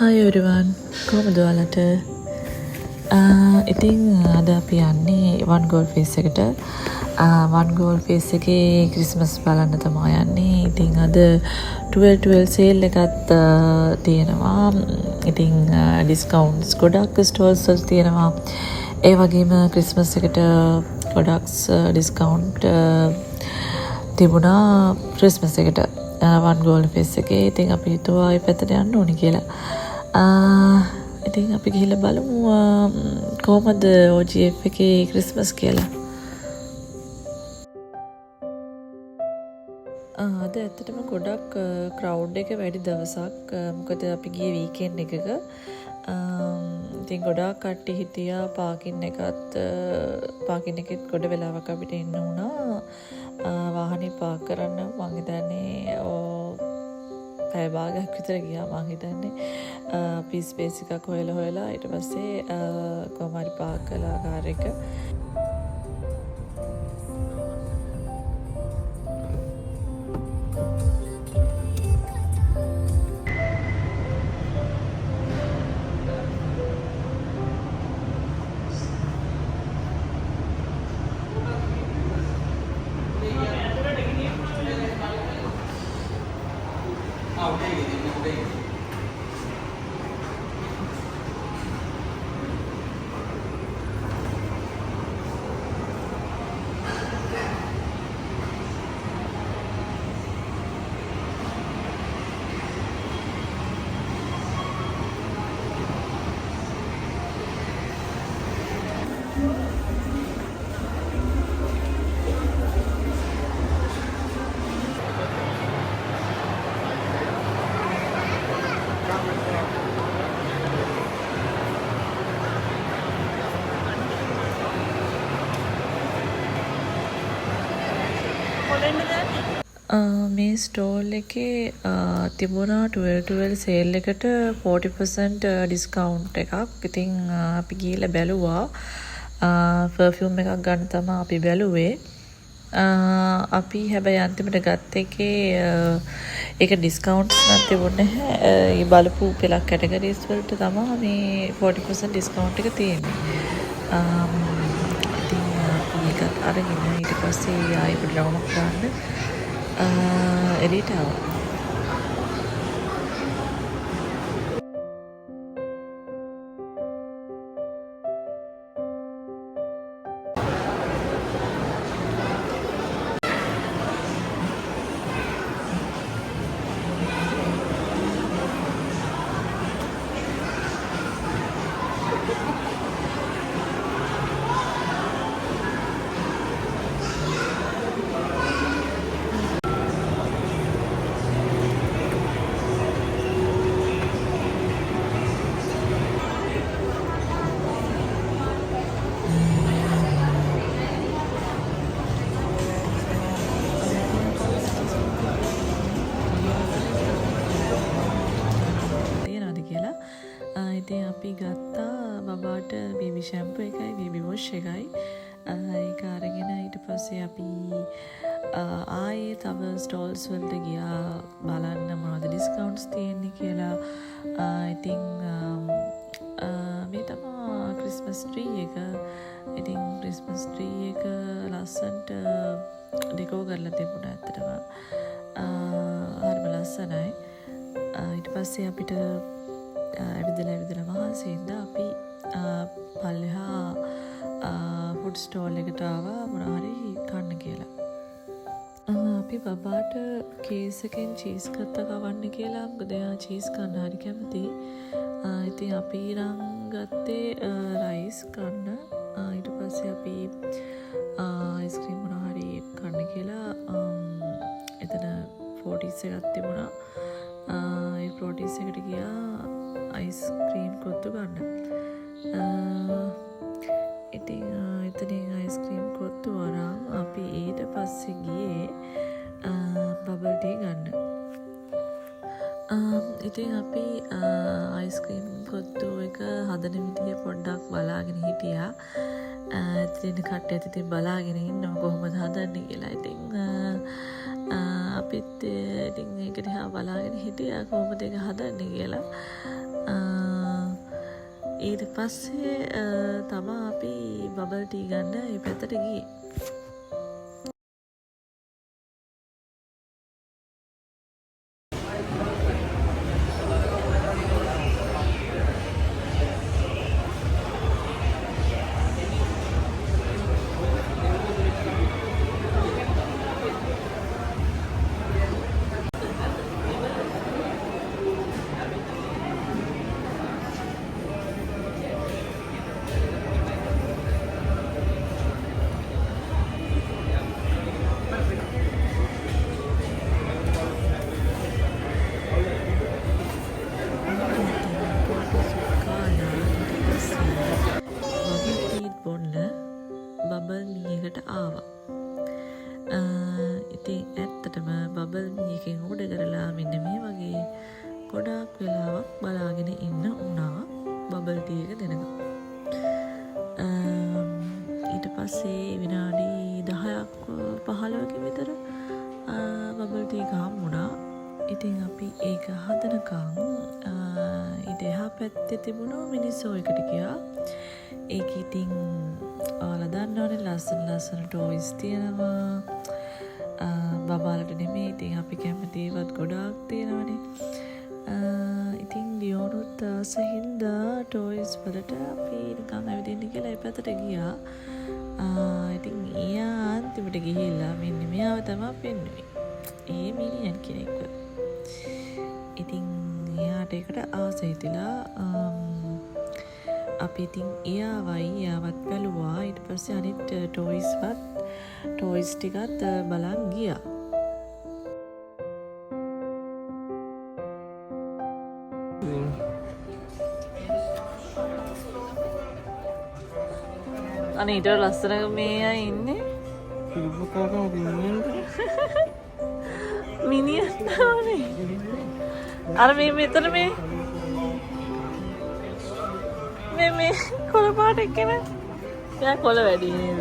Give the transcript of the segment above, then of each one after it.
Hi everyone, කොහොමද ඔයාලට? ඉතින් අද අපි යන්නේ one goal face එකට. one goal face එකේ ක්‍රිස්මස් බලන්න තමයි යන්නේ. ඉතින් අද 12 sale එකත් තියෙනවා. ඉතින් discounts ගොඩක් stores වල තියෙනවා. ඒ වගේම ක්‍රිස්මස් එකට ගොඩක් discount තිබුණා ක්‍රිස්මස් එකට. one goal face එකේ. ඉතින් අපි හිතුවා ඒ පැත්තට යන්න ඕනි කියලා. ඉතින් අපි ගිහිල්ලා බලමු කොහොමද OGF එකේ ක්‍රිස්මස් කියලා. අද ඇත්තටම ගොඩක් ක්‍රවුඩ් එක වැඩි දවසක්. මොකද අපි ගියේ වීකෙන්ඩ් එකක. ඉතින් ගොඩාක් කට්ටිය හිටියා. පාකින් එකෙත් ගොඩ වෙලාවක් අපිට ඉන්න වුණා. වාහනේ පාක් කරන්න මං හිතන්නේ පැය භාගයක් විතර ගියා මං හිතන්නේ. අපි ස්පේස් එකක් හොයලා ඊට පස්සේ කොහොම හරි පාක් කළා කාර් එක. මේ ස්ටෝල් එකේ තිබුණා 12 සේල් එකට 40% ඩිස්කවුන්ට් එකක්. ඉතින් අපි ගිහලා බැලුවා. පර්ෆියුම් එකක් ගන්න තමයි අපි බැලුවේ. අපි හැබැයි අන්තිමට ගත්ත එකේ ඒක ඩිස්කවුන්ට්ස් නැති තිබුණේ නැහැ. ඒ බලපු පෙළක් කැටගරිස් වලට තමයි මේ 40% ඩිස්කවුන්ට් එක තියෙන්නේ. ඉතින් අපි ඒකත් අරගෙන ඊට පස්සේ ආයෙ ප්‍රෝමෝ කරන්න එළියට ආවා. ඉතින් අපි ගත්තා බබාට බේබි ෂැම්පූ එකයි බේබි වොෂ් එකයි. ඒක අරගෙන ඊට පස්සේ අපි ආයේ තව ස්ටෝල්ස් වලට ගියා බලන්න මොනවද ඩිස්කවුන්ට්ස් තියෙන්නේ කියලා. ඉතින් මේ තමයි ක්‍රිස්මස් ට්‍රී එක. ඉතින් ක්‍රිස්මස් ට්‍රී එක ලස්සනට ඩෙකෝ කරලා තිබුණා ඇත්තටම. හරිම ලස්සනයි. ඊට පස්සේ අපිට ඇවිදලා මහන්සියෙන්ද අපි පල්ලෙහා ෆුඩ් ස්ටෝල් එකට ආවා මොනවා හරි කන්න කියලා. අපි බබාට කේස් එකෙන් චීස් කත්තා කවන්න කියලා. මොකද එයා චීස් කන්න හරි කැමතියි. ඉතින් අපි ඊරන් ගත්තේ රයිස් කන්න. ඊට පස්සේ අපි අයිස්ක්‍රීම් මොනවා හරි කන්න කියලා එතන 40s එකක් තිබුණා. ඒ 40s එකට ගියා අයිස්ක්‍රීම් කොත්තු ගන්න. ඉතින් එතනින් අයිස්ක්‍රීම් කොත්තු අරන් අපි ඊට පස්සේ ගියේ බබල් ටී ගන්න. ඉතින් අපි අයිස්ක්‍රීම් කොත්තු එක හදන විදිය පොඩ්ඩක් බලාගෙන හිටියා. ඉතින් කට්ටියත් ඉතින් බලාගෙන ඉන්නවා කොහොමද හදන්නේ කියලා. ඉතින් අපිත් ඉතින් ඒක දිහා බලාගෙන හිටියා කොහොමද ඒක හදන්නේ කියලා. ඊට පස්සේ තමා අපි බබල් ටී ගන්න ඒ පැත්තට ගියේ. බබල් මීයකට ආවා. ඉතින් ඇත්තටම බබල් මීයකින් උඩ කරලා මෙන්න මේ වගේ ගොඩාක් වෙලාවක් බලාගෙන ඉන්න වුණා බබල් ටී එක දෙනකම්. ඊට පස්සේ විනාඩි 10ක් 15කින් විතර බබල් ටී එක හම්බුණා. ඉතින් අපි ඒක හදනකම් ඊට එහා පැත්තේ තිබුණු මිනිස්සු එකට ගියා. ඒක ඉතින් ඔයාලා දන්නවනේ ලස්සන ටොයිස් තියෙනවා. බබාලට නෙමෙයි ඉතින් අපි කැමති ඒවත් ගොඩාක් තියෙනවනේ. ඉතින් ලියෝනුත් ආසහින්දා ටොයිස් වලට අපි නිකන් ඇවිදින්න කියලා ඒ පැත්තට ගියා. ඉතින් එයා අන්තිමට ගිහිල්ලා මෙන්න මෙයාව තමයි පෙන්නුවේ. ඒ මිනිහන් කෙනෙක්. ඉතින් එයාට ඒකට ආස හිතිලා අපි ඉතින් එයාවත් බැලුවා. ඊට පස්සේ අනිත් ටොයිස් ටිකත් බලන් ගියා. අනේ ඊට ලස්සන මේ අය ඉන්නේ. මිනිහන් තානේ. අර මේ මෙතන මේ කොළ පාට එක්කන එයා කොළ වැඩි නේද?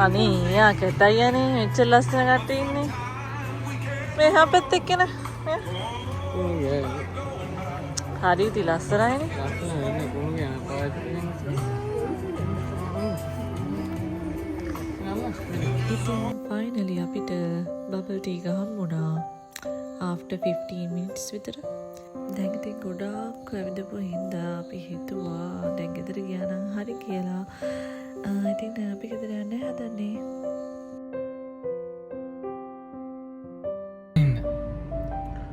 අනේ එයා කැතයි අනේ මෙච්චර ලස්සන කට්ටිය ඉන්නේ. මේ හැපෙත් එක්කන හරි ඉති ලස්සනයිනේ. ඉතින් ෆයිනලි අපිට බබල් ටී එක හම්බුණා after 15 minutes විතර. දැන් ඉතින් ගොඩාක් ඇවිදපු හින්දා අපි හිතුවා දැන් ගෙදර ගියා නම් හරි කියලා. ඉතින් දැන් අපි ගෙදර යන්න හදන්නේ.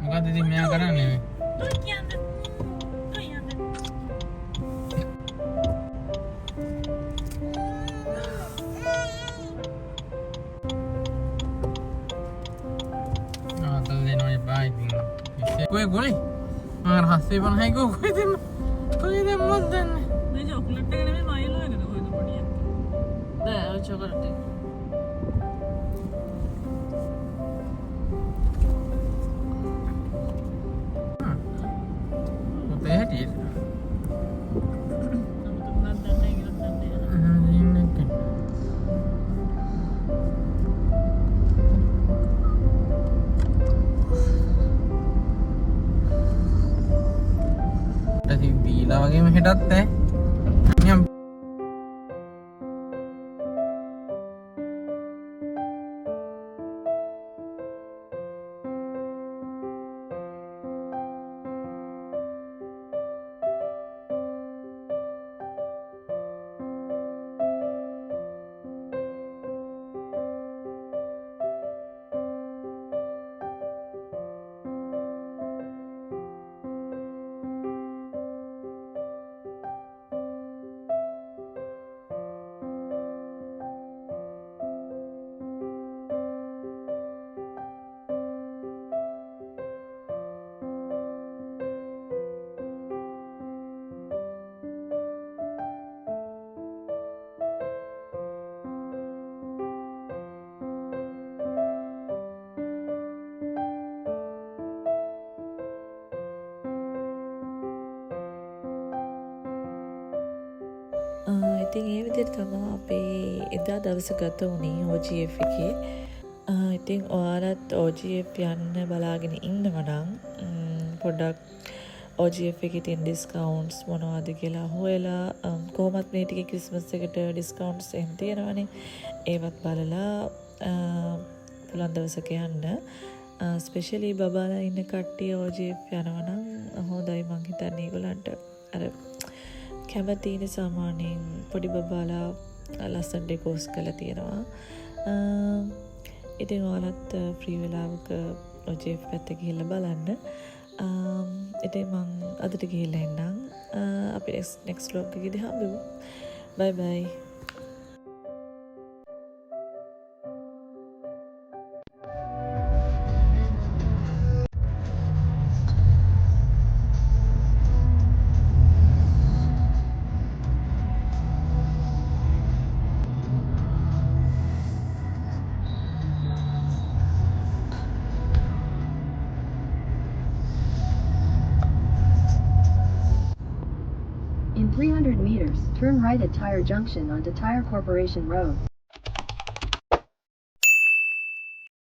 මොකද ඉතින් මෙයා කරන්නේ? Kue boleh? Mengar hasil pun hai kue dem mas dan. මේ චොක්ලට් එක නෙමෙයි මයිලෝ එකද කොහෙද පොඩිය. නෑ ඔය චොක්ලට් එක. Apa ya dia? නමුත් දන්නේ කියලා දන්නේ. Dila වගේම හෙටත් ඈ නියම් ඉතින් ඒ විදිහට තමයි අපේ එදා දවස ගත වුණේ OGF එකේ. ඉතින් ඔයාලත් OGF යන්න බලාගෙන ඉන්නවනම් පොඩ්ඩක් OGF එකේ තියෙන ඩිස්කවුන්ට්ස් මොනවද කියලා හොයලා කොහොමත් මේ ටිකේ ක්‍රිස්මස් එකට ඩිස්කවුන්ට්ස් එහෙම තියෙනවනේ. ඒවත් බලලා පුළුවන් දවසක යන්න. ස්පෙෂලි බබාලා ඉන්න කට්ටිය OGF යනවනම් හොඳයි මං හිතන්නේ ඒගොල්ලන්ට අර කැමතිනේ සාමාන්‍යයෙන් පොඩි බබාලා ලස්සන ඩෙකෝස් කරලා තියෙනවා. ඉතින් ඔයාලත් ෆ්‍රී වෙලාවක OGF පැත්තේ ගිහිල්ලා බලන්න. ඉතින් මං අදට ගිහිල්ලා එන්නම්. අපි next vlog එකේදී හම්බෙමු. bye bye. In 300 meters, turn right at Tire Junction onto Tire Corporation Road.